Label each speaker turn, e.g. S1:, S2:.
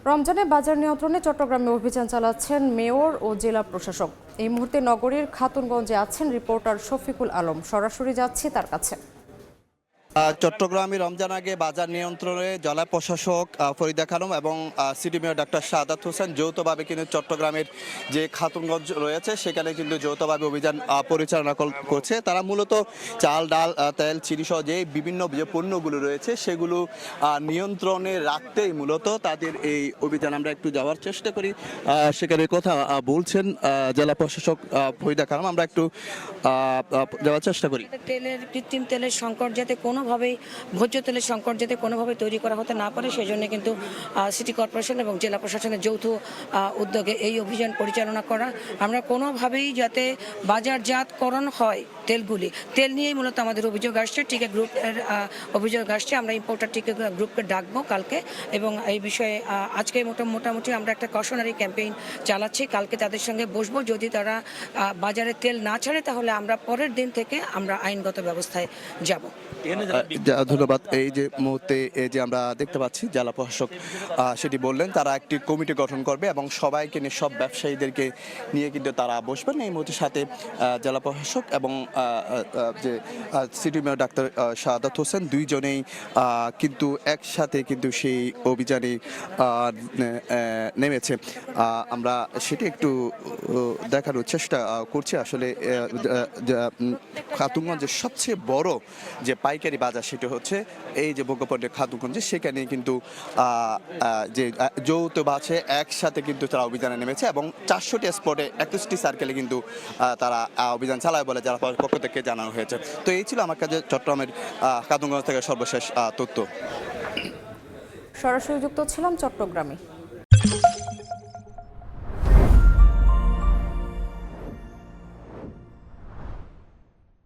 S1: রমজানে বাজার নিয়ন্ত্রণে চট্টগ্রামে অভিযান চালাচ্ছেন মেয়র ও জেলা প্রশাসক। এই মুহূর্তে নগরীর খাতুনগঞ্জে আছেন রিপোর্টার শফিকুল আলম। সরাসরি যাচ্ছি তার কাছে।
S2: চট্টগ্রামে রমজান আগে বাজার নিয়ন্ত্রণে জেলা প্রশাসক ফরিদা খানম এবং city mayor doctor Shahadat Hossain যৌথভাবে কিন্তু চট্টগ্রামের যে খাতুনগঞ্জ রয়েছে সেখানে কিন্তু যৌথভাবে অভিযান পরিচালনা করছে। তারা মূলত চাল, ডাল, তেল, চিনি সহ যে বিভিন্ন যে পণ্যগুলো রয়েছে সেগুলো নিয়ন্ত্রণে রাখতেই মূলত তাদের এই অভিযান। আমরা একটু যাওয়ার চেষ্টা করি, সেখানে কথা বলছেন জেলা প্রশাসক ফরিদা খানম। আমরা একটু যাওয়ার চেষ্টা করি।
S3: কৃত্রিম তেলের সংকট যাতে কোনোভাবেই, ভোজ্য তেলের সংকট যাতে কোনোভাবেই তৈরি করা হতে না পারে সেই জন্য কিন্তু সিটি কর্পোরেশন এবং জেলা প্রশাসনের যৌথ উদ্যোগে এই অভিযান পরিচালনা করা। আমরা কোনোভাবেই যাতে বাজারজাতকরণ হয় তেল নিয়েই মূলত আমাদের অভিযোগ আসছে। টিকে গ্রুপের অভিযোগ আসছে। আমরা ইম্পোর্টার টিকে গ্রুপকে ডাকবো কালকে এবং এই বিষয়ে আজকে মোটামুটি আমরা একটা কশনারি ক্যাম্পেইন চালাচ্ছি। কালকে তাদের সঙ্গে বসবো। যদি তারা বাজারে তেল না ছাড়ে তাহলে আমরা পরের দিন থেকে আমরা আইনগত ব্যবস্থায় যাব।
S2: ধন্যবাদ। এই যে মুহূর্তে এই যে আমরা দেখতে পাচ্ছি জেলা প্রশাসক সেটি বললেন তারা একটি কমিটি গঠন করবে এবং সবাইকে নিয়ে, সব ব্যবসায়ীদেরকে নিয়ে কিন্তু তারা বসবেন। এই মুহূর্তে সাথে জেলা প্রশাসক এবং যে city mayor doctor Shahadat Hossain দুইজনেই কিন্তু একসাথে কিন্তু সেই অভিযানে নেমেছে। আমরা সেটি একটু দেখানোর চেষ্টা করছি। আসলে খাতুনগঞ্জের সবচেয়ে বড় যে পাইকারি বাজার সেটা হচ্ছে এই যে ভোগ্যপণ্যের খাতুনগঞ্জে, সেখানে কিন্তু যে যৌথ বাসে একসাথে কিন্তু তারা অভিযানে নেমেছে এবং 400টি স্পটে 21টি সার্কেলে কিন্তু তারা অভিযান চালায় বলে যারা পক্ষ থেকে জানানো হয়েছে। তো এই ছিল আমার কাছে চট্টগ্রামের খাতুনগঞ্জ থেকে সর্বশেষ তথ্য।
S1: সরাসরি যুক্ত ছিলাম চট্টগ্রামে।